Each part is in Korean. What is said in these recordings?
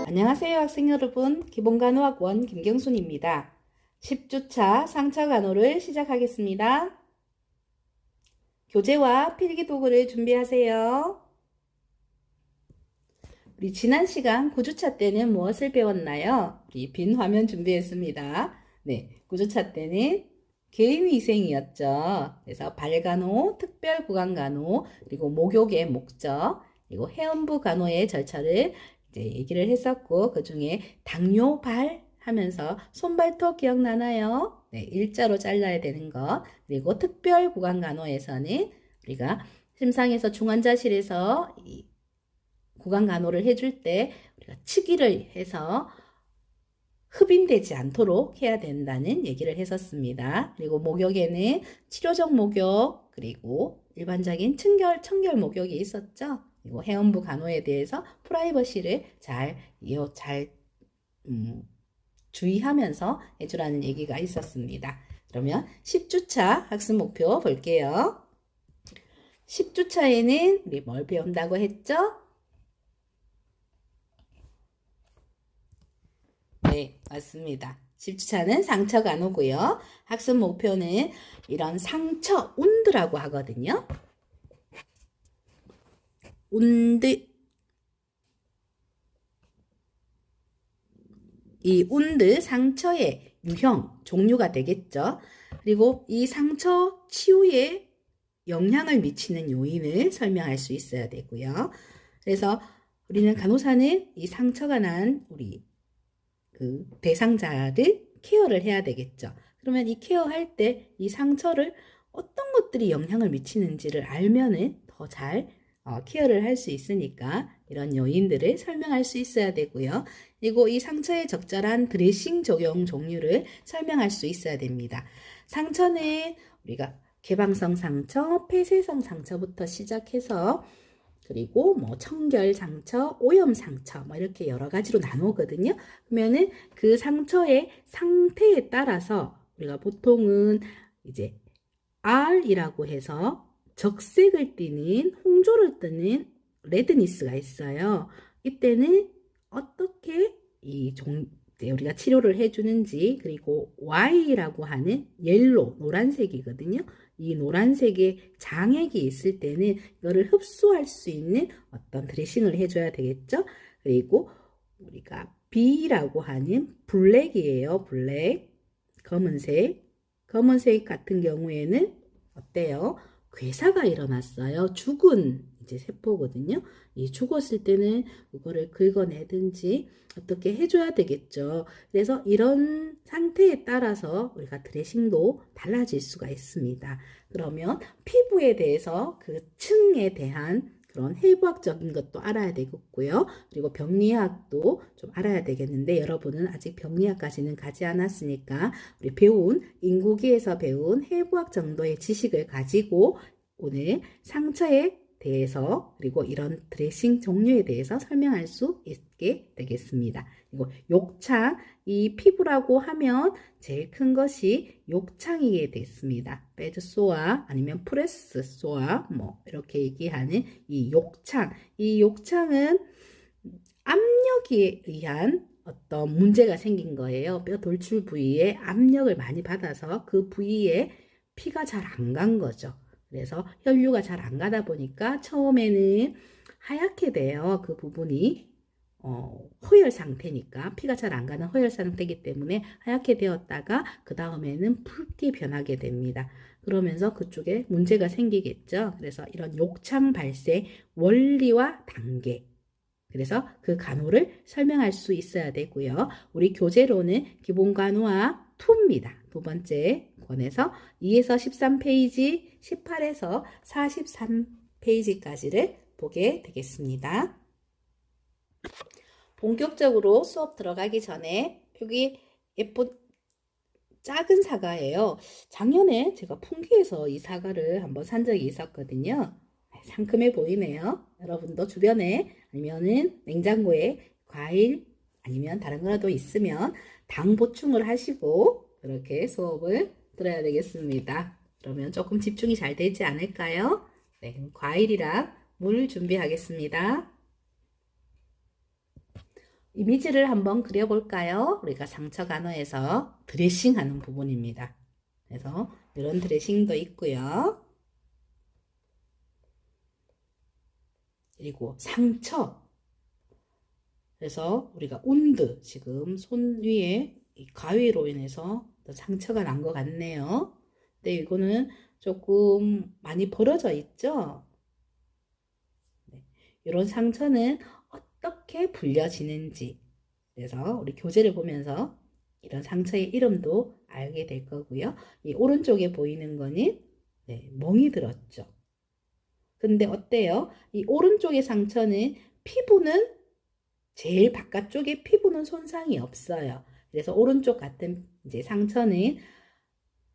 안녕하세요 학생 여러분, 기본간호학원 김경순입니다. 10주차 상처 간호를 시작하겠습니다. 교재와 필기도구를 준비하세요. 우리 지난 시간 9주차 때는 무엇을 배웠나요? 우리 빈 화면 준비했습니다. 네, 9주차 때는 개인위생이었죠. 그래서 발간호, 특별구강간호, 그리고 목욕의 목적, 그리고 해엄부 간호의 절차를 이제 얘기를 했었고, 그 중에 당뇨발 하면서 손발톱 기억나나요? 네, 일자로 잘라야 되는 것. 그리고 특별구강간호에서는 우리가 심상에서 중환자실에서 구강간호를 해줄 때 우리가 치기를 해서 흡인되지 않도록 해야 된다는 얘기를 했었습니다. 그리고 목욕에는 치료적 목욕, 그리고 일반적인 청결 목욕이 있었죠. 그리고 해엄부 간호에 대해서 프라이버시를 잘 주의하면서 해주라는 얘기가 있었습니다. 그러면 10주차 학습 목표 볼게요. 10주차에는 우리 뭘 배운다고 했죠? 네, 맞습니다. 10주차는 상처 간호고요. 학습 목표는 이런 상처 운드라고 하거든요. 운드. 이 운드 상처의 유형, 종류가 되겠죠. 그리고 이 상처 치유에 영향을 미치는 요인을 설명할 수 있어야 되고요. 그래서 우리는 간호사는 이 상처가 난 우리 그 대상자를 케어를 해야 되겠죠. 그러면 이 케어할 때 이 상처를 어떤 것들이 영향을 미치는지를 알면은 더 잘 케어를 할 수 있으니까 이런 요인들을 설명할 수 있어야 되고요. 그리고 이 상처에 적절한 드레싱 적용 종류를 설명할 수 있어야 됩니다. 상처는 우리가 개방성 상처, 폐쇄성 상처부터 시작해서 그리고 뭐 청결 상처, 오염 상처 뭐 이렇게 여러 가지로 나누거든요. 그러면은 그 상처의 상태에 따라서 우리가 보통은 이제 R이라고 해서 적색을 띠는 홍조를 띠는 레드니스가 있어요. 이때는 어떻게 우리가 치료를 해주는지, 그리고 Y라고 하는 옐로 노란색이거든요. 이 노란색의 장액이 있을 때는 이거를 흡수할 수 있는 어떤 드레싱을 해줘야 되겠죠. 그리고 우리가 B라고 하는 블랙이에요. 블랙, 검은색 같은 경우에는 어때요? 괴사가 일어났어요. 죽은 이제 세포거든요. 이 죽었을 때는 이거를 긁어내든지 어떻게 해줘야 되겠죠. 그래서 이런 상태에 따라서 우리가 드레싱도 달라질 수가 있습니다. 그러면 피부에 대해서 그 층에 대한 그런 해부학적인 것도 알아야 되겠고요. 그리고 병리학도 좀 알아야 되겠는데 여러분은 아직 병리학까지는 가지 않았으니까 우리 인구기에서 배운 해부학 정도의 지식을 가지고 오늘 상처에 대해서 그리고 이런 드레싱 종류에 대해서 설명할 수 있게 되겠습니다. 그리고 욕창, 이 피부라고 하면 제일 큰 것이 욕창이게 됐습니다. 배드소아 아니면 프레스소아 뭐 이렇게 얘기하는 이 욕창은 압력에 의한 어떤 문제가 생긴 거예요. 뼈 돌출 부위에 압력을 많이 받아서 그 부위에 피가 잘 안 간 거죠. 그래서 혈류가 잘 안 가다 보니까 처음에는 하얗게 돼요. 그 부분이 허혈 상태니까 피가 잘 안 가는 허혈 상태이기 때문에 하얗게 되었다가 그 다음에는 붉게 변하게 됩니다. 그러면서 그쪽에 문제가 생기겠죠. 그래서 이런 욕창 발생 원리와 단계, 그래서 그 간호를 설명할 수 있어야 되고요. 우리 교재로는 기본 간호학 2입니다. 두 번째 권에서 2에서 13페이지, 18에서 43페이지까지를 보게 되겠습니다. 본격적으로 수업 들어가기 전에 여기 예쁜 작은 사과예요. 작년에 제가 풍기에서 이 사과를 한번 산 적이 있었거든요. 상큼해 보이네요. 여러분도 주변에 아니면은 냉장고에 과일 아니면 다른 거라도 있으면 당 보충을 하시고 그렇게 수업을 들어야 되겠습니다. 그러면 조금 집중이 잘 되지 않을까요? 네, 그럼 과일이랑 물 준비하겠습니다. 이미지를 한번 그려볼까요? 우리가 상처 간호에서 드레싱하는 부분입니다. 그래서 이런 드레싱도 있고요. 그리고 상처. 그래서 우리가 운드, 지금 손 위에 이 가위로 인해서 상처가 난 것 같네요. 근데 이거는 조금 많이 벌어져 있죠? 네. 이런 상처는 어떻게 불려지는지, 그래서 우리 교재를 보면서 이런 상처의 이름도 알게 될 거고요. 이 오른쪽에 보이는 거는 네, 멍이 들었죠. 근데 어때요? 이 오른쪽의 상처는 피부는 제일 바깥쪽에 피부는 손상이 없어요. 그래서 오른쪽 같은 이제 상처는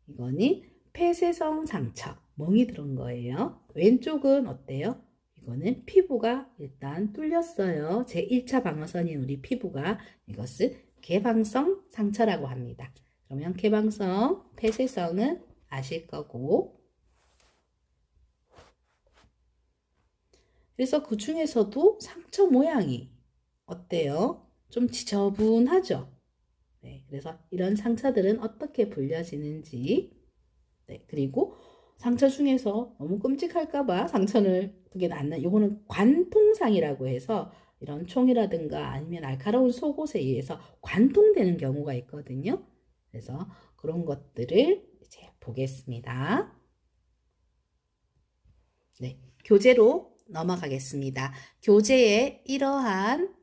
이거는 폐쇄성 상처, 멍이 들은 거예요. 왼쪽은 어때요? 이거는 피부가 일단 뚫렸어요. 제1차 방어선인 우리 피부가 이것을 개방성 상처라고 합니다. 그러면 개방성, 폐쇄성은 아실 거고, 그래서 그 중에서도 상처 모양이 어때요? 좀 지저분하죠? 네, 그래서 이런 상처들은 어떻게 불려지는지, 네, 그리고 상처 중에서 너무 끔찍할까봐 상처를 그게 낫는, 요거는 관통상이라고 해서 이런 총이라든가 아니면 날카로운 속옷에 의해서 관통되는 경우가 있거든요. 그래서 그런 것들을 이제 보겠습니다. 네, 교재로 넘어가겠습니다. 교재에 이러한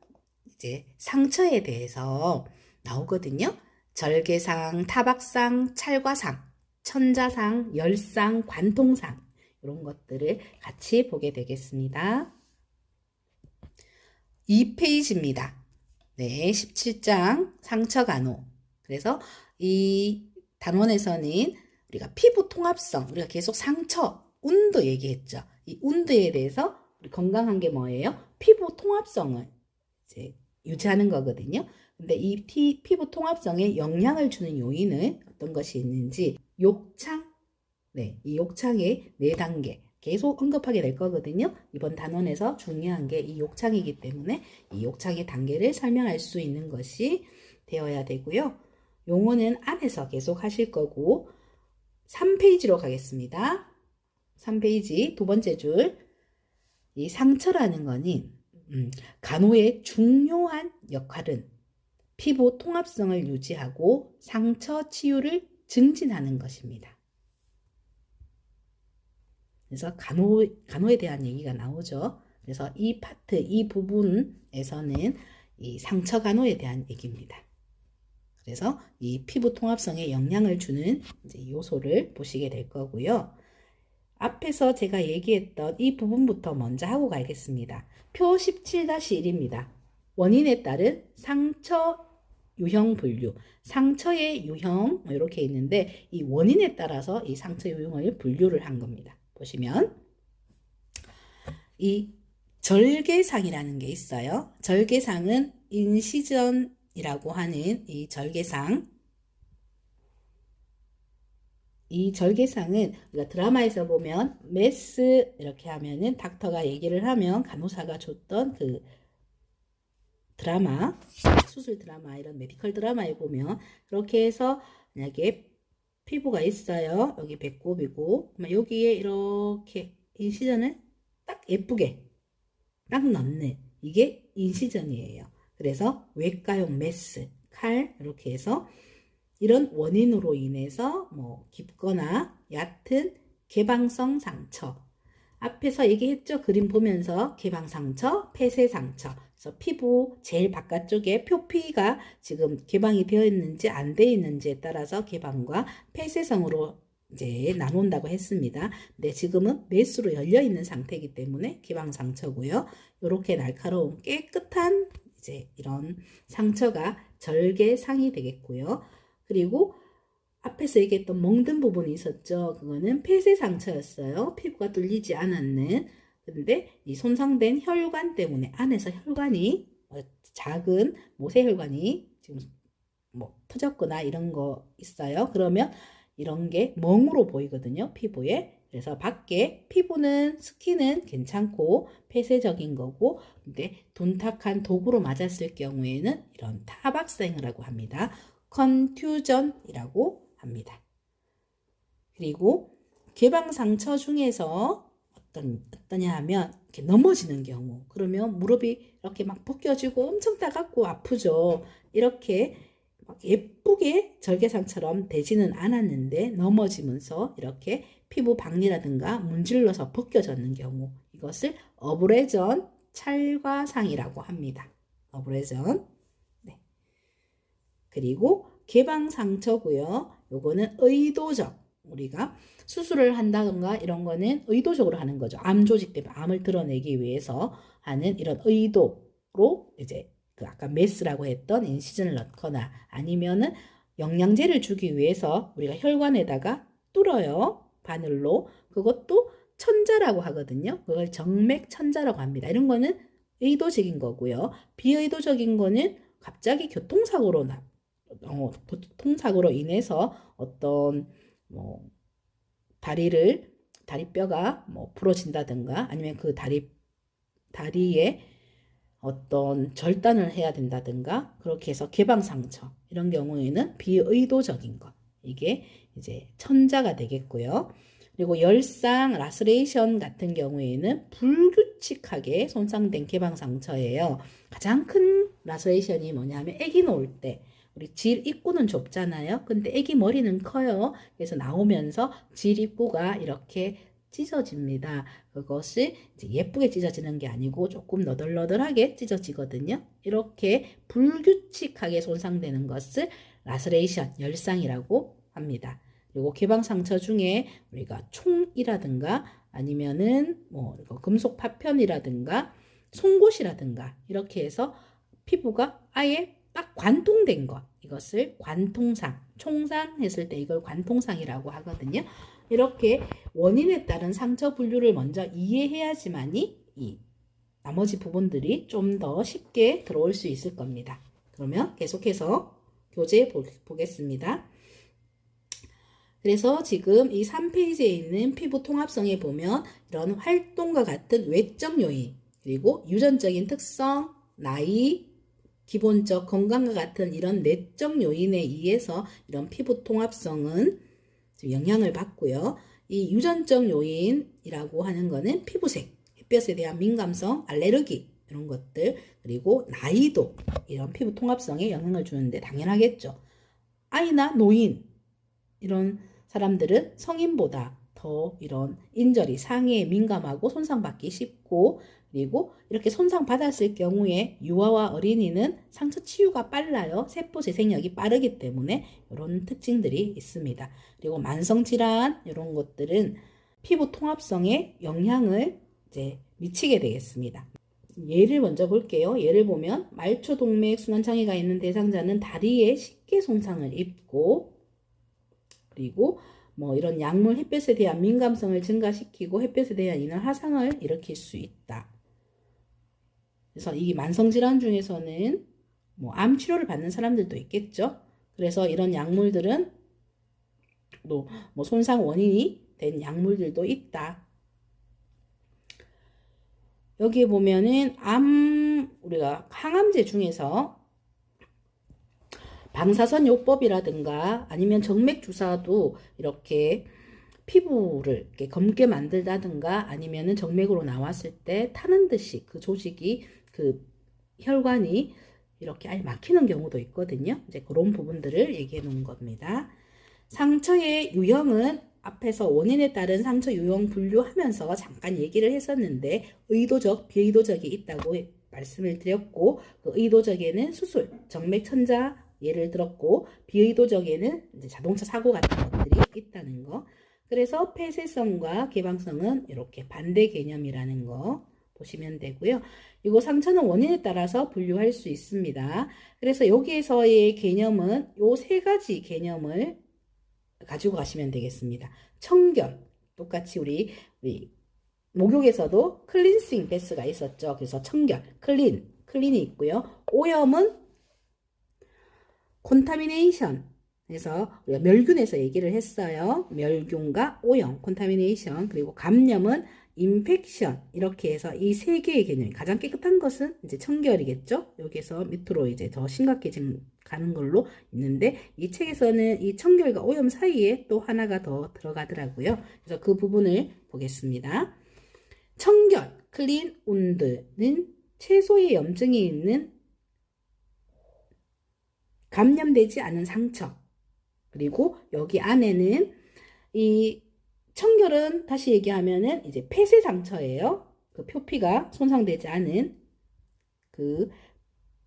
이제 상처에 대해서 나오거든요. 절개상, 타박상, 찰과상, 천자상, 열상, 관통상 이런 것들을 같이 보게 되겠습니다. 2페이지입니다. 네, 17장 상처간호. 그래서 이 단원에서는 우리가 피부 통합성, 우리가 계속 상처, 운드 얘기했죠. 이 운드에 대해서 우리 건강한 게 뭐예요? 피부 통합성을 이제 유지하는 거거든요. 근데 이 피부 통합성에 영향을 주는 요인은 어떤 것이 있는지 욕창, 네, 이 욕창의 4단계 계속 언급하게 될 거거든요. 이번 단원에서 중요한 게 이 욕창이기 때문에 이 욕창의 단계를 설명할 수 있는 것이 되어야 되고요. 용어는 안에서 계속 하실 거고 3페이지로 가겠습니다. 3페이지 두 번째 줄, 이 상처라는 거는 간호의 중요한 역할은 피부 통합성을 유지하고 상처 치유를 증진하는 것입니다. 그래서 간호에 대한 얘기가 나오죠. 그래서 이 파트, 이 부분에서는 이 상처 간호에 대한 얘기입니다. 그래서 이 피부 통합성에 영향을 주는 이제 요소를 보시게 될 거고요. 앞에서 제가 얘기했던 이 부분부터 먼저 하고 가겠습니다. 표 17-1입니다. 원인에 따른 상처 유형 분류, 상처의 유형 이렇게 있는데 이 원인에 따라서 이 상처 유형을 분류를 한 겁니다. 보시면 이 절개상이라는 게 있어요. 절개상은 인시전이라고 하는 이 절개상, 이 절개상은 우리가 드라마에서 보면 메스 이렇게 하면은 닥터가 얘기를 하면 간호사가 줬던 그 드라마, 수술 드라마, 이런 메디컬 드라마에 보면 그렇게 해서 만약에 피부가 있어요. 여기 배꼽이고 여기에 이렇게 인시전을 딱 예쁘게 딱 넣는 이게 인시전이에요. 그래서 외과용 메스, 칼 이렇게 해서 이런 원인으로 인해서 뭐 깊거나 얕은 개방성 상처, 앞에서 얘기했죠. 그림 보면서 개방상처, 폐쇄상처. 그래서 피부 제일 바깥쪽에 표피가 지금 개방이 되어 있는지 안 되어 있는지에 따라서 개방과 폐쇄성으로 이제 나눈다고 했습니다. 근데 지금은 메스로 열려 있는 상태이기 때문에 개방상처고요. 이렇게 날카로운 깨끗한 이제 이런 상처가 절개상이 되겠고요. 그리고 앞에서 얘기했던 멍든 부분이 있었죠. 그거는 폐쇄 상처였어요. 피부가 뚫리지 않았는. 근데 이 손상된 혈관 때문에 안에서 혈관이 작은 모세혈관이 지금 뭐 터졌거나 이런 거 있어요. 그러면 이런 게 멍으로 보이거든요, 피부에. 그래서 밖에 피부는 스킨은 괜찮고 폐쇄적인 거고, 근데 둔탁한 도구로 맞았을 경우에는 이런 타박상이라고 합니다. 컨투전이라고 합니다. 그리고 개방 상처 중에서 어떠냐 하면 이렇게 넘어지는 경우, 그러면 무릎이 이렇게 막 벗겨지고 엄청 따갑고 아프죠. 이렇게 막 예쁘게 절개상처럼 되지는 않았는데 넘어지면서 이렇게 피부 박리라든가 문질러서 벗겨졌는 경우, 이것을 어브레전 찰과상이라고 합니다. 어브레전. 네. 그리고 개방 상처고요. 요거는 의도적, 우리가 수술을 한다던가 이런 거는 의도적으로 하는 거죠. 암 조직 때문에 암을 드러내기 위해서 하는 이런 의도로 이제 그 아까 메스라고 했던 인시즌을 넣거나 아니면은 영양제를 주기 위해서 우리가 혈관에다가 뚫어요. 바늘로. 그것도 천자라고 하거든요. 그걸 정맥천자라고 합니다. 이런 거는 의도적인 거고요. 비의도적인 거는 갑자기 교통사고로 인해서 어떤 다리뼈가 부러진다든가 아니면 그 다리에 어떤 절단을 해야 된다든가 그렇게 해서 개방상처, 이런 경우에는 비의도적인 것, 이게 이제 천자가 되겠고요. 그리고 열상, 라스레이션 같은 경우에는 불규칙하게 손상된 개방상처예요. 가장 큰 라스레이션이 뭐냐면 아기 놓을 때 우리 질 입구는 좁잖아요. 근데 아기 머리는 커요. 그래서 나오면서 질 입구가 이렇게 찢어집니다. 그것이 이제 예쁘게 찢어지는 게 아니고 조금 너덜너덜하게 찢어지거든요. 이렇게 불규칙하게 손상되는 것을 라스레이션, 열상이라고 합니다. 그리고 개방 상처 중에 우리가 총이라든가 아니면은 금속 파편이라든가 송곳이라든가 이렇게 해서 피부가 아예 딱 관통된 것, 이것을 관통상, 총상했을 때 이걸 관통상이라고 하거든요. 이렇게 원인에 따른 상처 분류를 먼저 이해해야지만이 이 나머지 부분들이 좀 더 쉽게 들어올 수 있을 겁니다. 그러면 계속해서 교재 보겠습니다. 그래서 지금 이 3페이지에 있는 피부 통합성에 보면 이런 활동과 같은 외적 요인, 그리고 유전적인 특성, 나이, 기본적 건강과 같은 이런 내적 요인에 의해서 이런 피부 통합성은 영향을 받고요. 이 유전적 요인이라고 하는 거는 피부색, 햇볕에 대한 민감성, 알레르기 이런 것들, 그리고 나이도 이런 피부 통합성에 영향을 주는데 당연하겠죠. 아이나 노인 이런 사람들은 성인보다 더 이런 인절이 상해에 민감하고 손상받기 쉽고, 그리고 이렇게 손상받았을 경우에 유아와 어린이는 상처 치유가 빨라요. 세포 재생력이 빠르기 때문에 이런 특징들이 있습니다. 그리고 만성질환 이런 것들은 피부 통합성에 영향을 이제 미치게 되겠습니다. 예를 먼저 볼게요. 예를 보면 말초동맥 순환장애가 있는 대상자는 다리에 쉽게 손상을 입고, 그리고 이런 약물 햇볕에 대한 민감성을 증가시키고 햇볕에 대한 인한 화상을 일으킬 수 있다. 그래서 이 만성질환 중에서는 암 치료를 받는 사람들도 있겠죠. 그래서 이런 약물들은 또 손상 원인이 된 약물들도 있다. 여기에 보면은 우리가 항암제 중에서 방사선 요법이라든가 아니면 정맥 주사도 이렇게 피부를 이렇게 검게 만들다든가 아니면은 정맥으로 나왔을 때 타는 듯이 그 조직이 그 혈관이 이렇게 아예 막히는 경우도 있거든요. 이제 그런 부분들을 얘기해 놓은 겁니다. 상처의 유형은 앞에서 원인에 따른 상처 유형 분류하면서 잠깐 얘기를 했었는데 의도적, 비의도적이 있다고 말씀을 드렸고, 그 의도적에는 수술, 정맥 천자 예를 들었고, 비의도적에는 이제 자동차 사고 같은 것들이 있다는 거. 그래서 폐쇄성과 개방성은 이렇게 반대 개념이라는 거 보시면 되고요. 이거 상처는 원인에 따라서 분류할 수 있습니다. 그래서 여기에서의 개념은 요 세 가지 개념을 가지고 가시면 되겠습니다. 청결, 똑같이 우리 목욕에서도 클린싱 베스가 있었죠. 그래서 청결, 클린이 있고요. 오염은 콘타미네이션, 그래서 우리가 멸균에서 얘기를 했어요. 멸균과 오염, contamination, 그리고 감염은 infection, 이렇게 해서 이 세 개의 개념이 가장 깨끗한 것은 이제 청결이겠죠. 여기서 밑으로 이제 더 심각해진 가는 걸로 있는데 이 책에서는 이 청결과 오염 사이에 또 하나가 더 들어가더라고요. 그래서 그 부분을 보겠습니다. 청결, clean wound는 최소의 염증이 있는 감염되지 않은 상처. 그리고 여기 안에는 이 청결은 다시 얘기하면은 이제 폐쇄 상처예요. 그 표피가 손상되지 않은 그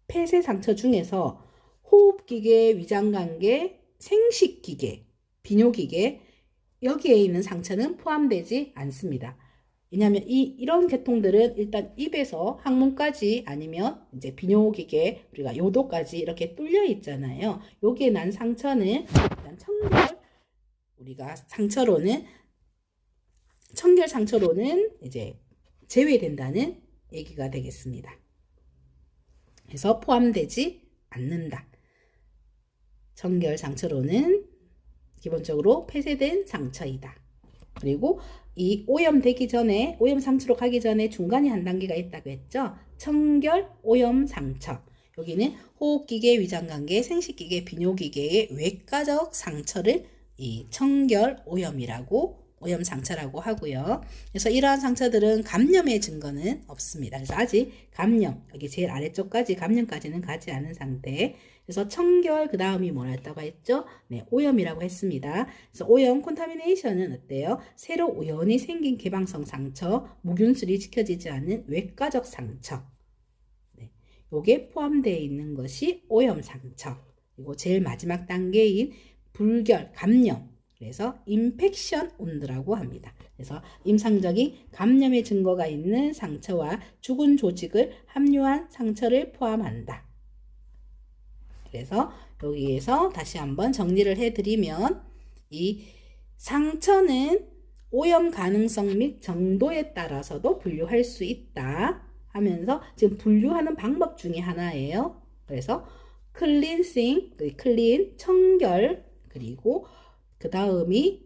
폐쇄 상처 중에서 호흡기계, 위장관계, 생식기계, 비뇨기계 여기에 있는 상처는 포함되지 않습니다. 왜냐하면 이런 계통들은 일단 입에서 항문까지 아니면 이제 비뇨기계 우리가 요도까지 이렇게 뚫려 있잖아요. 여기에 난 상처는 일단 청결 우리가 상처로는 청결 상처로는 이제 제외된다는 얘기가 되겠습니다. 그래서 포함되지 않는다. 청결 상처로는 기본적으로 폐쇄된 상처이다. 그리고 이 오염되기 전에 오염 상처로 가기 전에 중간에 한 단계가 있다고 했죠. 청결 오염 상처. 여기는 호흡기계, 위장관계, 생식기계, 비뇨기계의 외과적 상처를 이 청결 오염이라고 오염 상처라고 하고요. 그래서 이러한 상처들은 감염의 증거는 없습니다. 그래서 아직 감염, 여기 제일 아래쪽까지 감염까지는 가지 않은 상태. 그래서 청결 그 다음이 뭐라 했다고 했죠? 네, 오염이라고 했습니다. 그래서 오염 컨타미네이션은 어때요? 새로 우연히 생긴 개방성 상처, 무균술이 지켜지지 않은 외과적 상처. 네, 요게 포함되어 있는 것이 오염 상처. 그리고 제일 마지막 단계인 불결, 감염. 그래서 인펙션 온드라고 합니다. 그래서 임상적인 감염의 증거가 있는 상처와 죽은 조직을 함유한 상처를 포함한다. 그래서 여기에서 다시 한번 정리를 해드리면 이 상처는 오염 가능성 및 정도에 따라서도 분류할 수 있다 하면서 지금 분류하는 방법 중에 하나예요. 그래서 클린싱, 클린, 청결, 그리고 그 다음이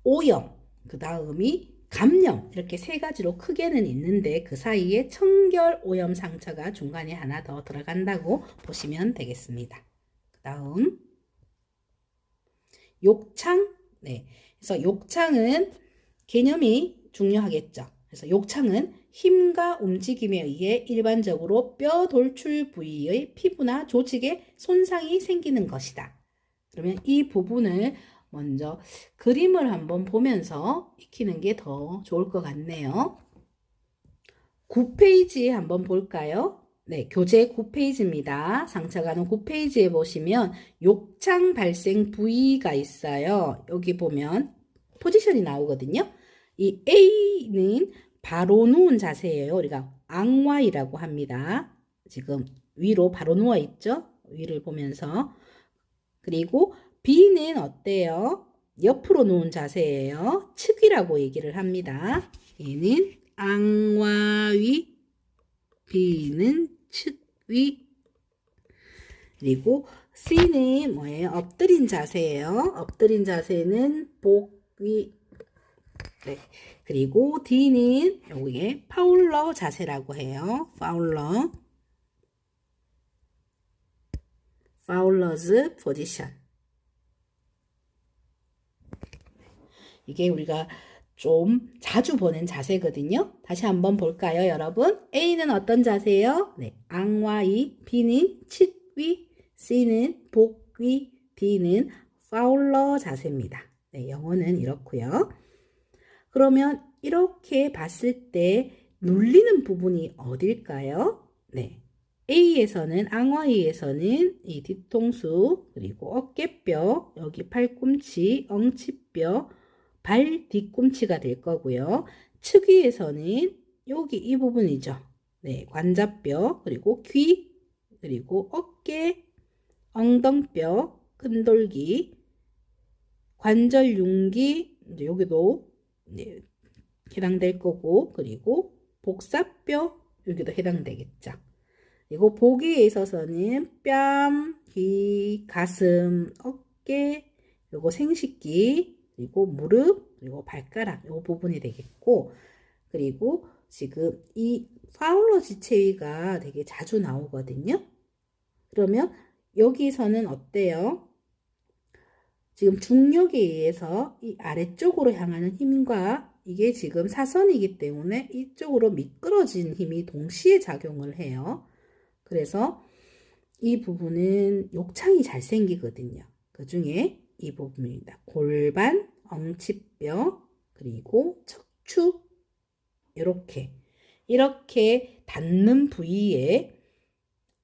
오염, 그 다음이 감염 이렇게 세 가지로 크게는 있는데 그 사이에 청결 오염 상처가 중간에 하나 더 들어간다고 보시면 되겠습니다. 그 다음 욕창, 네, 그래서 욕창은 개념이 중요하겠죠. 그래서 욕창은 힘과 움직임에 의해 일반적으로 뼈 돌출 부위의 피부나 조직에 손상이 생기는 것이다. 그러면 이 부분을 먼저 그림을 한번 보면서 익히는 게 더 좋을 것 같네요. 9페이지 한번 볼까요? 네, 교재 9페이지입니다. 상처가는 9페이지에 보시면 욕창 발생 부위가 있어요. 여기 보면 포지션이 나오거든요. 이 A는 바로 누운 자세예요. 우리가 앙와이라고 합니다. 지금 위로 바로 누워 있죠? 위를 보면서. 그리고 B는 어때요? 옆으로 누운 자세예요. 측위라고 얘기를 합니다. 얘는 앙와위, B는 측위. 그리고 C는 뭐예요? 엎드린 자세예요. 엎드린 자세는 복위. 네. 그리고 D는 여기에 파울러 자세라고 해요. 파울러즈 포지션. 이게 우리가 좀 자주 보는 자세거든요. 다시 한번 볼까요, 여러분? A는 어떤 자세요? 네, 앙와이, B는 측위, C는 복위, D는 파울러 자세입니다. 네, 영어는 이렇고요. 그러면 이렇게 봤을 때 눌리는 부분이 어딜까요? 네, A에서는 앙와이에서는 이 뒤통수 그리고 어깨뼈, 여기 팔꿈치, 엉치뼈, 발 뒤꿈치가 될 거고요. 측위에서는 여기 이 부분이죠. 네, 관자뼈, 그리고 귀, 그리고 어깨, 엉덩뼈, 큰돌기, 관절윤기, 이제 여기도 네, 해당될 거고, 그리고 복사뼈, 여기도 해당되겠죠. 그리고 보기에 있어서는 뺨, 귀, 가슴, 어깨, 그리고 생식기, 그리고 무릎, 그리고 발가락 이 부분이 되겠고, 그리고 지금 이 파울러 지체위가 되게 자주 나오거든요. 그러면 여기서는 어때요? 지금 중력에 의해서 이 아래쪽으로 향하는 힘과 이게 지금 사선이기 때문에 이쪽으로 미끄러진 힘이 동시에 작용을 해요. 그래서 이 부분은 욕창이 잘 생기거든요. 그 중에 이 부분입니다. 골반, 엉치뼈, 그리고 척추 이렇게 닿는 부위에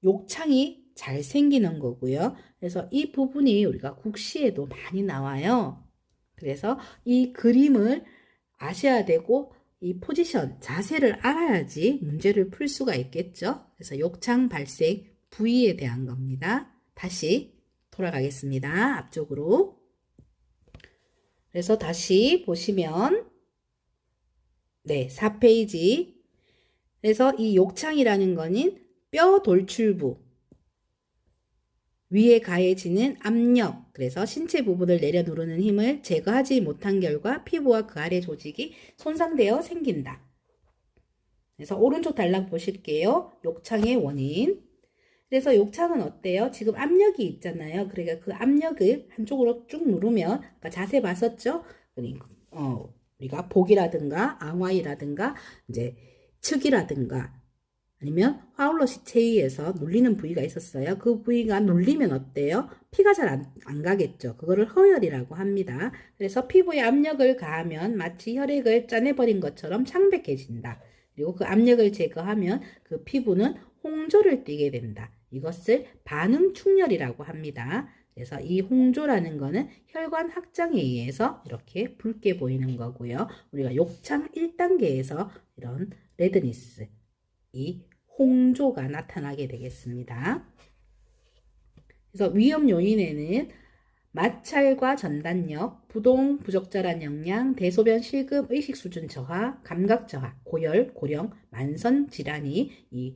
욕창이 잘 생기는 거고요. 그래서 이 부분이 우리가 국시에도 많이 나와요. 그래서 이 그림을 아셔야 되고 이 포지션, 자세를 알아야지 문제를 풀 수가 있겠죠. 그래서 욕창 발생 부위에 대한 겁니다. 다시 돌아가겠습니다. 앞쪽으로. 그래서 다시 보시면 네, 4페이지. 그래서 이 욕창이라는 거는 뼈 돌출부, 위에 가해지는 압력, 그래서 신체 부분을 내려 누르는 힘을 제거하지 못한 결과 피부와 그 아래 조직이 손상되어 생긴다. 그래서 오른쪽 단락 보실게요. 욕창의 원인. 그래서 욕창은 어때요? 지금 압력이 있잖아요. 그러니까 그 압력을 한쪽으로 쭉 누르면 아까 자세 봤었죠? 그러니까 우리가 복이라든가 앙화이라든가 이제 측이라든가 아니면 파울러시 체위에서 눌리는 부위가 있었어요. 그 부위가 눌리면 어때요? 피가 잘 안 가겠죠. 그거를 허혈이라고 합니다. 그래서 피부에 압력을 가하면 마치 혈액을 짜내버린 것처럼 창백해진다. 그리고 그 압력을 제거하면 그 피부는 홍조를 띠게 된다. 이것을 반응충혈이라고 합니다. 그래서 이 홍조라는 거는 혈관 확장에 의해서 이렇게 붉게 보이는 거고요. 우리가 욕창 1단계에서 이런 레드니스, 이 홍조가 나타나게 되겠습니다. 그래서 위험 요인에는 마찰과 전단력, 부동, 부적절한 영양, 대소변 실금, 의식 수준 저하, 감각 저하, 고열, 고령, 만성 질환이 이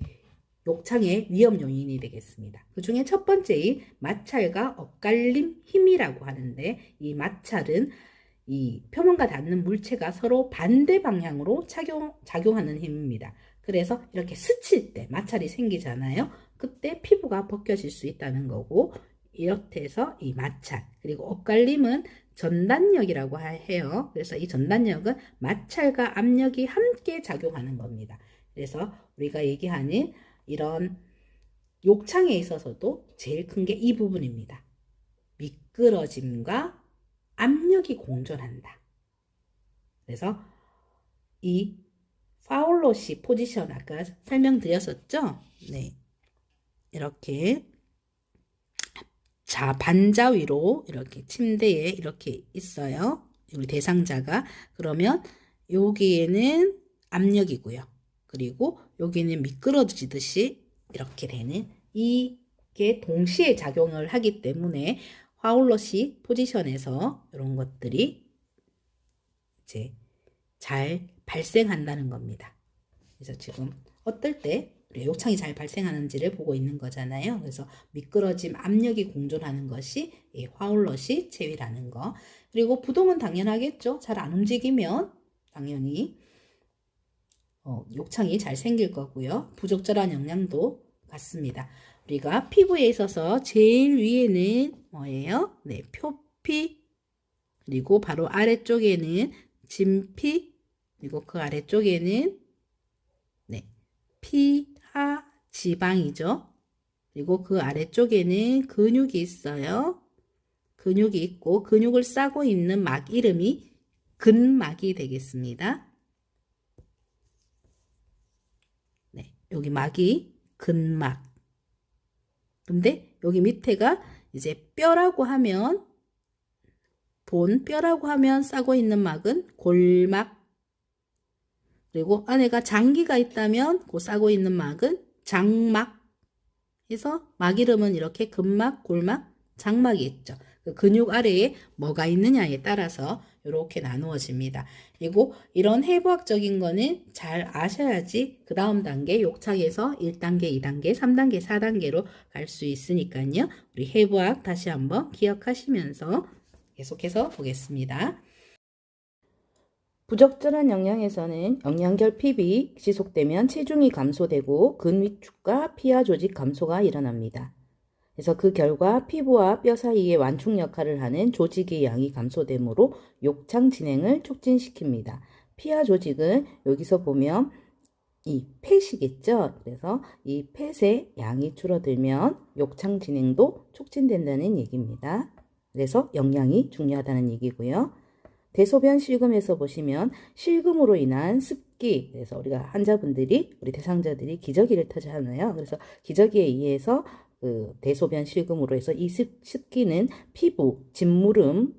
욕창의 위험 요인이 되겠습니다. 그 중에 첫 번째인 마찰과 엇갈림 힘이라고 하는데 이 마찰은 이 표면과 닿는 물체가 서로 반대 방향으로 작용하는 힘입니다. 그래서 이렇게 스칠 때 마찰이 생기잖아요. 그때 피부가 벗겨질 수 있다는 거고 이렇게 해서 이 마찰 그리고 엇갈림은 전단력이라고 해요. 그래서 이 전단력은 마찰과 압력이 함께 작용하는 겁니다. 그래서 우리가 얘기하는 이런 욕창에 있어서도 제일 큰 게 이 부분입니다. 미끄러짐과 압력이 공존한다. 그래서 이 파울러시 포지션 아까 설명드렸었죠? 네. 이렇게 반자 위로 이렇게 침대에 이렇게 있어요. 여기 대상자가. 그러면 여기에는 압력이고요. 그리고 여기는 미끄러지듯이 이렇게 되는 이게 동시에 작용을 하기 때문에 파울러시 포지션에서 이런 것들이 이제 잘 발생한다는 겁니다. 그래서 지금 어떨 때 욕창이 잘 발생하는지를 보고 있는 거잖아요. 그래서 미끄러짐, 압력이 공존하는 것이 이 파울러시 체위라는 거. 그리고 부동은 당연하겠죠. 잘 안 움직이면 당연히 욕창이 잘 생길 거고요. 부적절한 영양도 같습니다. 우리가 피부에 있어서 제일 위에는 뭐예요? 네, 표피. 그리고 바로 아래쪽에는 진피. 그리고 그 아래쪽에는 네, 피하 지방이죠. 그리고 그 아래쪽에는 근육이 있어요. 근육이 있고 근육을 싸고 있는 막 이름이 근막이 되겠습니다. 네, 여기 막이 근막. 근데 여기 밑에가 이제 뼈라고 하면 뼈라고 하면 싸고 있는 막은 골막. 그리고 안에가 장기가 있다면 그 싸고 있는 막은 장막. 해서 막 이름은 이렇게 근막, 골막, 장막이 있죠. 그 근육 아래에 뭐가 있느냐에 따라서 이렇게 나누어집니다. 그리고 이런 해부학적인 거는 잘 아셔야지 그 다음 단계 욕창에서 1단계, 2단계, 3단계, 4단계로 갈 수 있으니까요. 우리 해부학 다시 한번 기억하시면서 계속해서 보겠습니다. 부적절한 영양에서는 영양결핍이 지속되면 체중이 감소되고 근위축과 피하 조직 감소가 일어납니다. 그래서 그 결과 피부와 뼈 사이의 완충 역할을 하는 조직의 양이 감소되므로 욕창 진행을 촉진시킵니다. 피하 조직은 여기서 보면 이 폐시겠죠. 그래서 이 폐의 양이 줄어들면 욕창 진행도 촉진된다는 얘기입니다. 그래서 영양이 중요하다는 얘기고요. 대소변 실금에서 보시면 실금으로 인한 습기, 그래서 우리가 환자분들이 우리 대상자들이 기저귀를 타잖아요. 그래서 기저귀에 의해서 그 대소변 실금으로 해서 이 습기는 피부 진무름을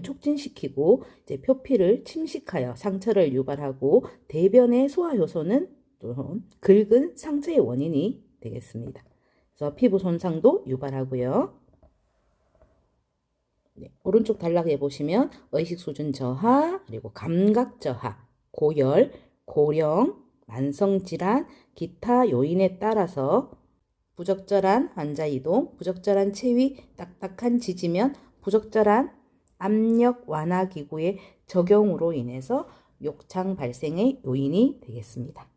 촉진시키고 이제 표피를 침식하여 상처를 유발하고 대변의 소화 효소는 또 긁은 상처의 원인이 되겠습니다. 그래서 피부 손상도 유발하고요. 네, 오른쪽 단락에 보시면 의식 수준 저하, 그리고 감각 저하, 고열, 고령, 만성질환, 기타 요인에 따라서 부적절한 환자 이동, 부적절한 체위, 딱딱한 지지면, 부적절한 압력 완화 기구의 적용으로 인해서 욕창 발생의 요인이 되겠습니다.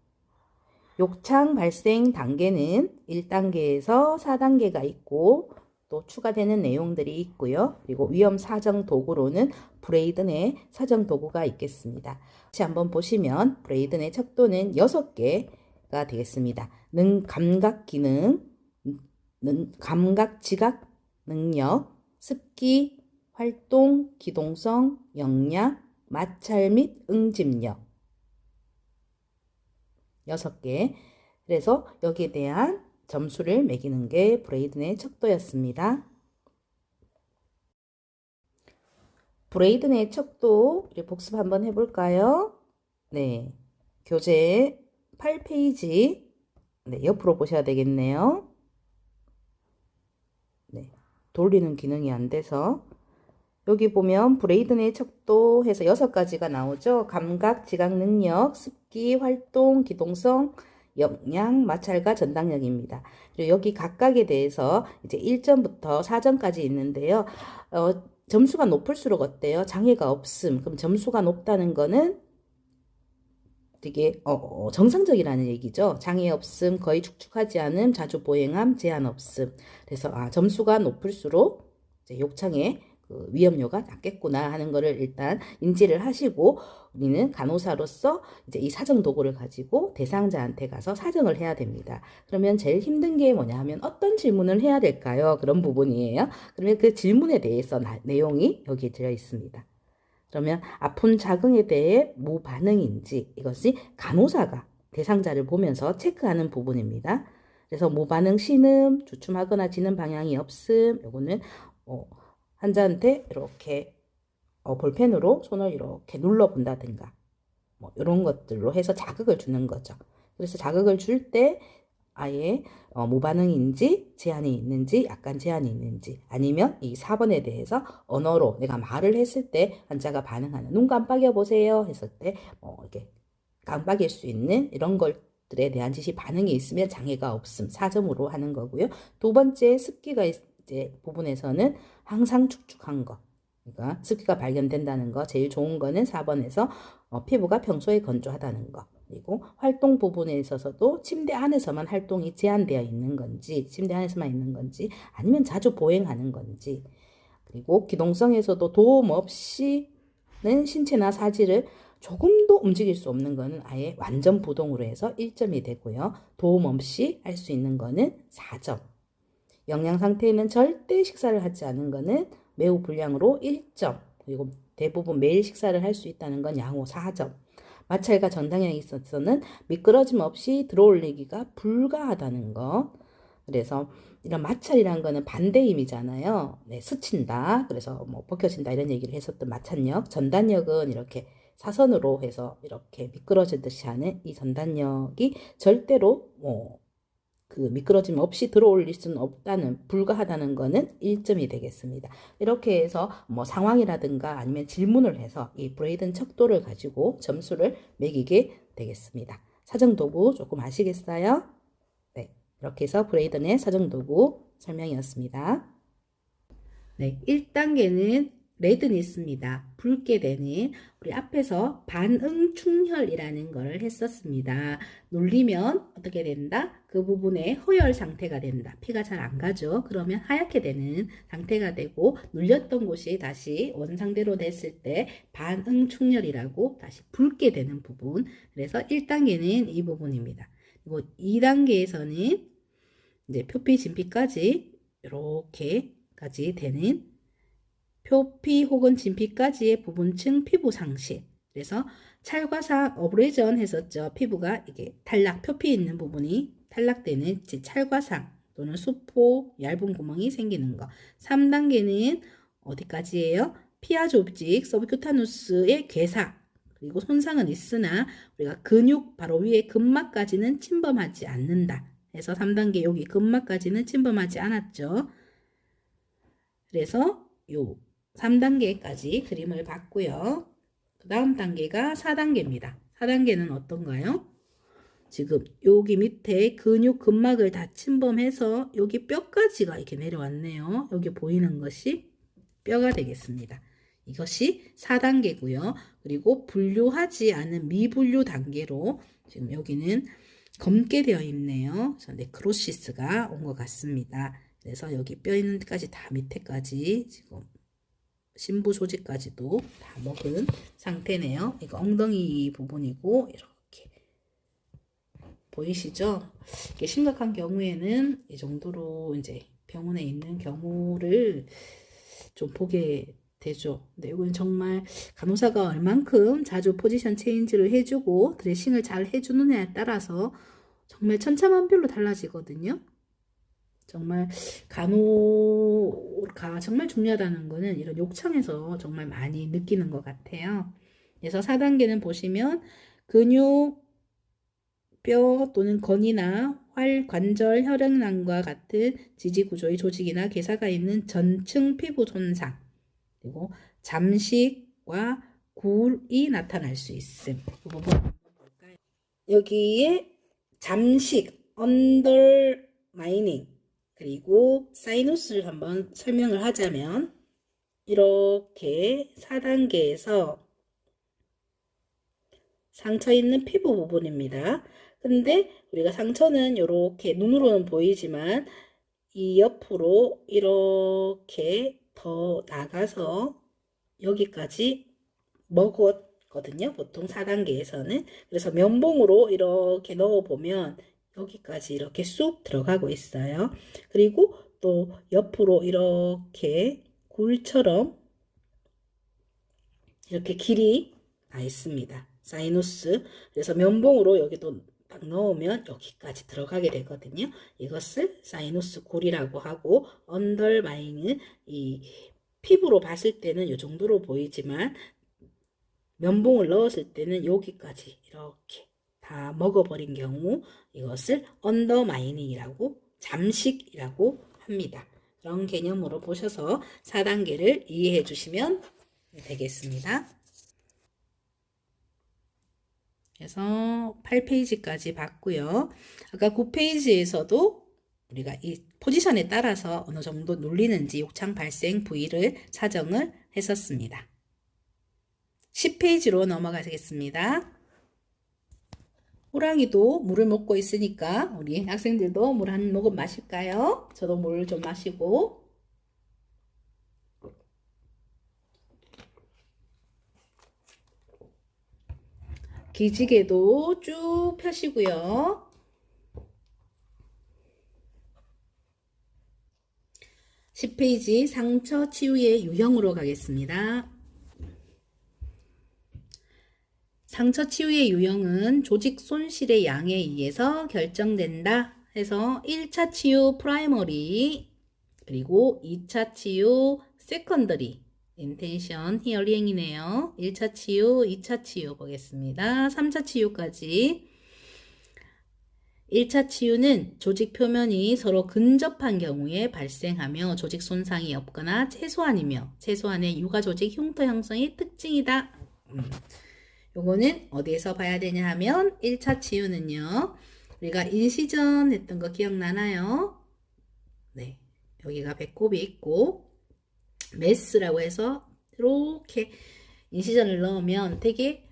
욕창 발생 단계는 1단계에서 4단계가 있고 또 추가되는 내용들이 있고요. 그리고 위험 사정 도구로는 브레이든의 사정 도구가 있겠습니다. 다시 한번 보시면 브레이든의 척도는 6개가 되겠습니다. 능 감각 기능, 감각 지각 능력, 습기, 활동, 기동성, 역량, 마찰 및 응집력 6개. 그래서 여기에 대한 점수를 매기는 게 브레이든의 척도였습니다. 브레이든의 척도 우리 복습 한번 해볼까요? 네, 교재 8페이지 네, 옆으로 보셔야 되겠네요. 네, 돌리는 기능이 안 돼서 여기 보면 브레이든의 척도 해서 6가지가 나오죠. 감각, 지각 능력, 습기, 활동, 기동성, 역량, 마찰과 전당력입니다. 그리고 여기 각각에 대해서 이제 1점부터 4점까지 있는데요. 점수가 높을수록 어때요? 장애가 없음. 그럼 점수가 높다는 거는 되게 정상적이라는 얘기죠. 장애 없음, 거의 축축하지 않음, 자주 보행함, 제한 없음. 그래서 점수가 높을수록 이제 욕창의 그 위험료가 낮겠구나 하는 거를 일단 인지를 하시고 우리는 간호사로서 이제 이 사정 도구를 가지고 대상자한테 가서 사정을 해야 됩니다. 그러면 제일 힘든 게 뭐냐 하면 어떤 질문을 해야 될까요? 그런 부분이에요. 그러면 그 질문에 대해서 내용이 여기에 들어 있습니다. 그러면 아픈 자궁에 대해 무반응인지 이것이 간호사가 대상자를 보면서 체크하는 부분입니다. 그래서 무반응 신음, 주춤하거나 지는 방향이 없음, 요거는 환자한테 이렇게 볼펜으로 손을 이렇게 눌러본다든가 뭐 이런 것들로 해서 자극을 주는 거죠. 그래서 자극을 줄 때 아예 무반응인지 제한이 있는지 약간 제한이 있는지 아니면 이 4번에 대해서 언어로 내가 말을 했을 때 환자가 반응하는 눈 깜빡여 보세요 했을 때 이렇게 깜빡일 수 있는 이런 것들에 대한 지시 반응이 있으면 장애가 없음 4점으로 하는 거고요. 두 번째 습기가 이제 부분에서는 항상 축축한 거 그러니까 습기가 발견된다는 거 제일 좋은 거는 4번에서 피부가 평소에 건조하다는 거 그리고 활동 부분에 있어서도 침대 안에서만 활동이 제한되어 있는 건지 침대 안에서만 있는 건지 아니면 자주 보행하는 건지 그리고 기동성에서도 도움 없이는 신체나 사지를 조금도 움직일 수 없는 거는 아예 완전 부동으로 해서 1점이 되고요. 도움 없이 할 수 있는 거는 4점. 영양 상태에는 절대 식사를 하지 않은 거는 매우 불량으로 1점. 그리고 대부분 매일 식사를 할 수 있다는 건 양호 4점. 마찰과 전당력에 있어서는 미끄러짐 없이 들어올리기가 불가하다는 거. 그래서 이런 마찰이라는 거는 반대 힘이잖아요. 네, 스친다. 그래서 뭐 벗겨진다 이런 얘기를 했었던 마찰력. 전단력은 이렇게 사선으로 해서 이렇게 미끄러지듯이 하는 이 전단력이 절대로 그 미끄러짐 없이 들어올릴 수는 없다는, 불가하다는 거는 1점이 되겠습니다. 이렇게 해서 뭐 상황이라든가 아니면 질문을 해서 이 브레이든 척도를 가지고 점수를 매기게 되겠습니다. 사정도구 조금 아시겠어요? 네, 이렇게 해서 브레이든의 사정도구 설명이었습니다. 네, 1단계는 레드니스입니다. 붉게 되는, 우리 앞에서 반응 충혈이라는 걸 했었습니다. 눌리면 어떻게 된다? 그 부분에 허혈 상태가 된다. 피가 잘 안 가죠. 그러면 하얗게 되는 상태가 되고, 눌렸던 곳이 다시 원상대로 됐을 때 반응 충혈이라고 다시 붉게 되는 부분. 그래서 1단계는 이 부분입니다. 그리고 2단계에서는 이제 표피, 진피까지 이렇게까지 되는 표피 혹은 진피까지의 부분층 피부 상실. 그래서 찰과상 어브레전 했었죠. 피부가 이게 탈락, 표피 있는 부분이 탈락되는 찰과상 또는 수포, 얇은 구멍이 생기는 거. 3단계는 어디까지예요? 피하 조직, 서브큐타누스의 괴사. 그리고 손상은 있으나 우리가 근육 바로 위에 근막까지는 침범하지 않는다. 그래서 3단계 여기 근막까지는 침범하지 않았죠. 그래서 요 3단계까지 그림을 봤고요. 그 다음 단계가 4단계입니다. 4단계는 어떤가요? 지금 여기 밑에 근육 근막을 다 침범해서 여기 뼈까지가 이렇게 내려왔네요. 여기 보이는 것이 뼈가 되겠습니다. 이것이 4단계고요. 그리고 분류하지 않은 미분류 단계로 지금 여기는 검게 되어 있네요. 그래서 네크로시스가 온 것 같습니다. 그래서 여기 뼈 있는 데까지 다 밑에까지 지금 심부 조직까지도 다 먹은 상태네요. 이거 엉덩이 부분이고 이렇게 보이시죠? 이게 심각한 경우에는 이 정도로 이제 병원에 있는 경우를 좀 보게 되죠. 근데 이건 정말 간호사가 얼만큼 자주 포지션 체인지를 해주고 드레싱을 잘 해주느냐에 따라서 정말 천차만별로 달라지거든요. 정말 간호가 정말 중요하다는 거는 이런 욕창에서 정말 많이 느끼는 것 같아요. 그래서 4단계는 보시면 근육, 뼈 또는 건이나 활, 관절, 혈액낭과 같은 지지구조의 조직이나 괴사가 있는 전층 피부 손상, 그리고 잠식과 굴이 나타날 수 있음. 이 부분 한번 볼까요? 여기에 잠식, 언더마이닝, 그리고 사이누스를 한번 설명을 하자면 이렇게 4단계에서 상처 있는 피부 부분입니다. 근데 우리가 상처는 이렇게 눈으로는 보이지만 이 옆으로 이렇게 더 나가서 여기까지 먹었거든요. 보통 4단계에서는. 그래서 면봉으로 이렇게 넣어보면 여기까지 이렇게 쑥 들어가고 있어요. 그리고 또 옆으로 이렇게 굴처럼 이렇게 길이 나 있습니다. 사이누스. 그래서 면봉으로 여기도 딱 넣으면 여기까지 들어가게 되거든요. 이것을 사이누스 굴이라고 하고, 언더마이는 이 피부로 봤을 때는 이 정도로 보이지만 면봉을 넣었을 때는 여기까지 이렇게 다 먹어버린 경우 이것을 언더마이닝이라고, 잠식이라고 합니다. 그런 개념으로 보셔서 4단계를 이해해 주시면 되겠습니다. 그래서 8페이지까지 봤고요. 아까 9페이지에서도 우리가 이 포지션에 따라서 어느 정도 눌리는지 욕창 발생 부위를 사정을 했었습니다. 10페이지로 넘어가겠습니다. 호랑이도 물을 먹고 있으니까 우리 학생들도 물 한 모금 마실까요? 저도 물 좀 마시고. 기지개도 쭉 펴시고요. 10페이지 상처 치유의 유형으로 가겠습니다. 상처 치유의 유형은 조직 손실의 양에 의해서 결정된다 해서 1차 치유 프라이머리, 그리고 2차 치유 세컨더리, 인텐션 히어링이네요. 1차 치유, 2차 치유 보겠습니다. 3차 치유까지. 1차 치유는 조직 표면이 서로 근접한 경우에 발생하며 조직 손상이 없거나 최소한의 유가 조직 흉터 형성이 특징이다. 요거는 어디에서 봐야 되냐 하면 1차 치유는요. 우리가 인시전 했던 거 기억나나요? 네. 여기가 배꼽이 있고 메스라고 해서 이렇게 인시전을 넣으면 되게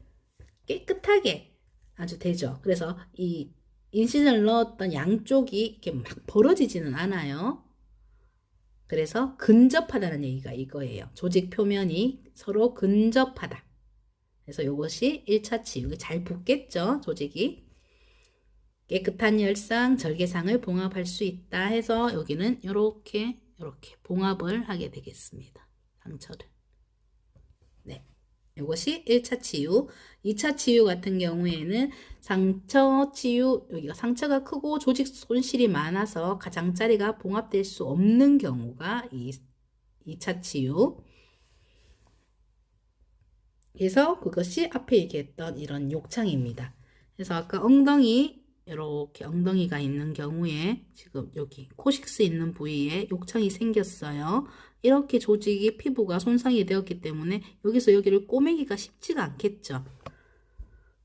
깨끗하게 아주 되죠. 그래서 이 인시전을 넣었던 양쪽이 이렇게 막 벌어지지는 않아요. 그래서 근접하다는 얘기가 이거예요. 조직 표면이 서로 근접하다. 그래서 이것이 1차 치유. 잘 붙겠죠, 조직이. 깨끗한 열상, 절개상을 봉합할 수 있다 해서 여기는 이렇게 봉합을 하게 되겠습니다. 상처를. 네. 이것이 1차 치유. 2차 치유 같은 경우에는 상처 치유, 여기가 상처가 크고 조직 손실이 많아서 가장자리가 봉합될 수 없는 경우가 2차 치유. 그래서 그것이 앞에 얘기했던 이런 욕창입니다. 그래서 아까 이렇게 엉덩이가 있는 경우에 지금 여기 코식스 있는 부위에 욕창이 생겼어요. 이렇게 조직이 피부가 손상이 되었기 때문에 여기서 여기를 꼬매기가 쉽지가 않겠죠.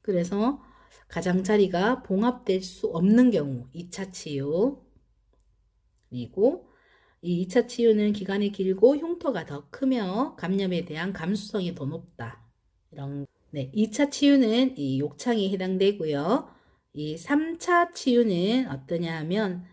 그래서 가장자리가 봉합될 수 없는 경우 2차 치유. 그리고 이 2차 치유는 기간이 길고 흉터가 더 크며 감염에 대한 감수성이 더 높다. 네, 2차 치유는 이 욕창이 해당되고요. 이 3차 치유는 어떠냐 하면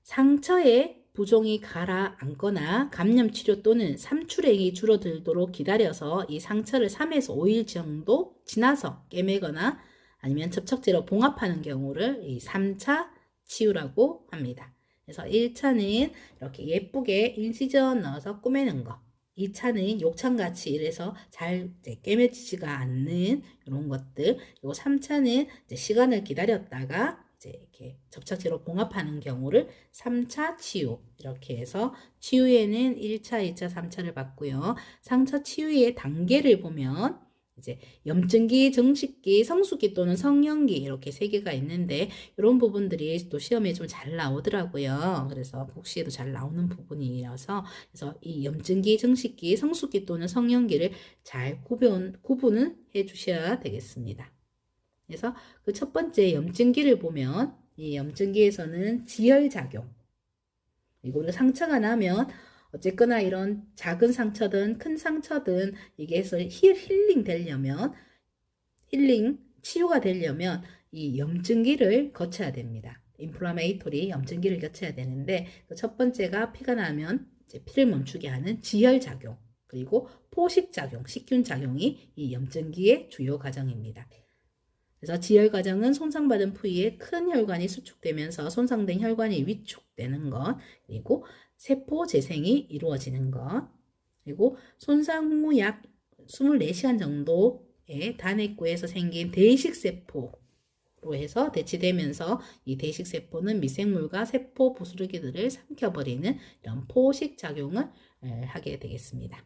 상처에 부종이 가라앉거나 감염 치료 또는 삼출액이 줄어들도록 기다려서 이 상처를 3에서 5일 정도 지나서 꿰매거나 아니면 접착제로 봉합하는 경우를 이 3차 치유라고 합니다. 그래서 1차는 이렇게 예쁘게 인시전 넣어서 꾸미는 거. 2차는 욕창같이 이래서 잘 꿰매지지가 않는 이런 것들. 그리고 3차는 이제 시간을 기다렸다가 이제 이렇게 접착제로 봉합하는 경우를 3차 치유. 이렇게 해서 치유에는 1차, 2차, 3차를 봤고요. 상처 치유의 단계를 보면 이제 염증기, 정식기, 성숙기 또는 성형기 이렇게 세 개가 있는데 이런 부분들이 또 시험에 좀 잘 나오더라고요. 그래서 복시에도 잘 나오는 부분이라서 그래서 이 염증기, 정식기, 성숙기 또는 성형기를 잘 구분을 해 주셔야 되겠습니다. 그래서 그 첫 번째 염증기를 보면 이 염증기에서는 지혈작용 그리고 상처가 나면 어쨌거나 이런 작은 상처든 큰 상처든 이게 해서 힐링 되려면 치유가 되려면 이 염증기를 거쳐야 됩니다. 인플라메이토리 염증기를 거쳐야 되는데 그 첫 번째가 피가 나면 이제 피를 멈추게 하는 지혈작용 그리고 포식작용, 식균작용이 이 염증기의 주요 과정입니다. 그래서 지혈 과정은 손상받은 부위에 큰 혈관이 수축되면서 손상된 혈관이 위축되는 것, 그리고 세포 재생이 이루어지는 것, 그리고 손상 후 약 24시간 정도의 단액구에서 생긴 대식세포로 해서 대치되면서 이 대식세포는 미생물과 세포 부스러기들을 삼켜버리는 이런 포식작용을 하게 되겠습니다.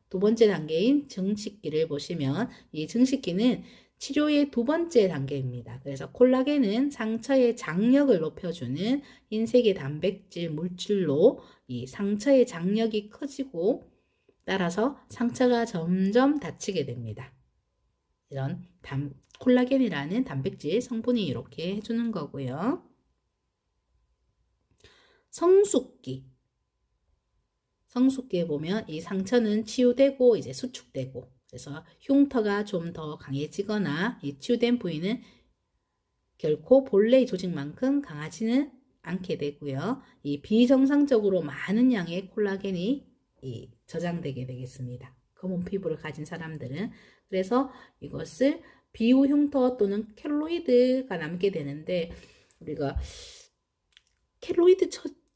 두 번째 단계인 증식기를 보시면 이 증식기는 치료의 두 번째 단계입니다. 그래서 콜라겐은 상처의 장력을 높여주는 흰색의 단백질 물질로 이 상처의 장력이 커지고 따라서 상처가 점점 닫히게 됩니다. 이런 콜라겐이라는 단백질 성분이 이렇게 해주는 거고요. 성숙기에 보면 이 상처는 치유되고 이제 수축되고 그래서 흉터가 좀 더 강해지거나 이 치유된 부위는 결코 본래의 조직만큼 강하지는 않게 되고요. 이 비정상적으로 많은 양의 콜라겐이 저장되게 되겠습니다. 검은 피부를 가진 사람들은 그래서 이것을 비후 흉터 또는 켈로이드가 남게 되는데 우리가 켈로이드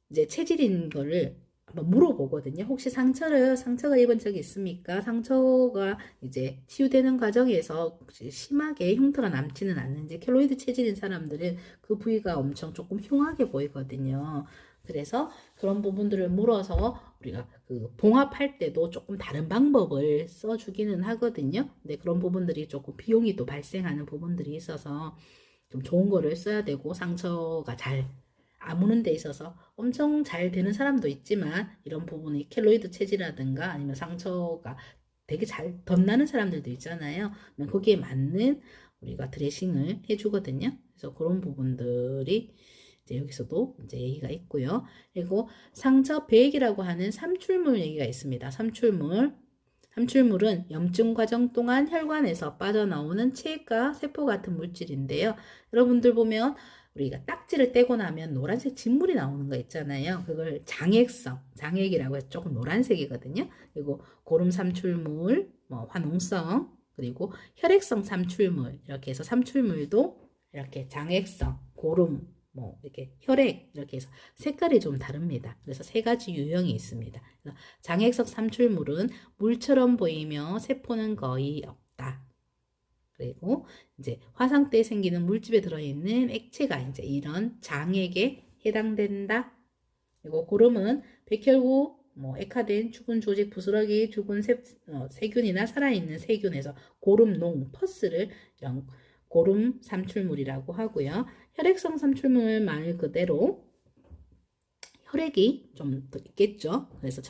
이제 체질인 거를 한번 물어보거든요. 혹시 상처가 입은 적이 있습니까? 상처가 이제 치유되는 과정에서 혹시 심하게 흉터가 남지는 않는지 켈로이드 체질인 사람들은 그 부위가 엄청 조금 흉하게 보이거든요. 그래서 그런 부분들을 물어서 우리가 그 봉합할 때도 조금 다른 방법을 써주기는 하거든요. 근데 그런 부분들이 조금 비용이 또 발생하는 부분들이 있어서 좀 좋은 거를 써야 되고 상처가 잘 아무는 데 있어서 엄청 잘 되는 사람도 있지만 이런 부분이 켈로이드 체질이라든가 아니면 상처가 되게 잘 덧나는 사람들도 있잖아요. 그러면 거기에 맞는 우리가 드레싱을 해주거든요. 그래서 그런 부분들이 이제 여기서도 이제 얘기가 있고요. 그리고 상처 배액이라고 하는 삼출물 얘기가 있습니다. 삼출물은 염증 과정 동안 혈관에서 빠져나오는 체액과 세포 같은 물질인데요. 여러분들 보면 우리가 딱지를 떼고 나면 노란색 진물이 나오는 거 있잖아요. 그걸 장액이라고 해서 조금 노란색이거든요. 그리고 고름 삼출물, 뭐 화농성, 그리고 혈액성 삼출물 이렇게 해서 삼출물도 이렇게 장액성, 고름, 뭐 이렇게 혈액 이렇게 해서 색깔이 좀 다릅니다. 그래서 세 가지 유형이 있습니다. 장액성 삼출물은 물처럼 보이며 세포는 거의 없다. 그리고 이제 화상 때 생기는 물집에 들어있는 액체가 이제 이런 장액에 해당된다. 그리고 고름은 백혈구, 뭐 액화된 죽은 조직, 부스러기, 죽은 세균이나 살아있는 세균에서 고름농, 퍼스를 이런 고름 삼출물이라고 하고요. 혈액성 삼출물 말 그대로 혈액이 좀 있겠죠. 그래서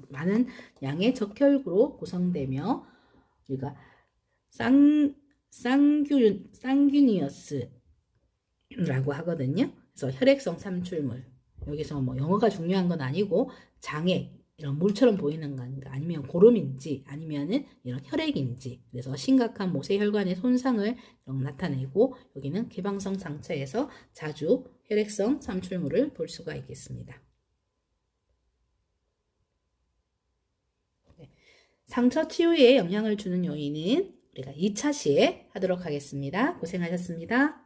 많은 양의 적혈구로 구성되며 우리가 쌍규니어스라고 하거든요. 그래서 혈액성 삼출물. 여기서 뭐 영어가 중요한 건 아니고 장액 이런 물처럼 보이는 건가 아니면 고름인지 아니면은 이런 혈액인지 그래서 심각한 모세혈관의 손상을 나타내고 여기는 개방성 상처에서 자주 혈액성 삼출물을 볼 수가 있겠습니다. 상처 치유에 영향을 주는 요인은 우리가 2차 시에 하도록 하겠습니다. 고생하셨습니다.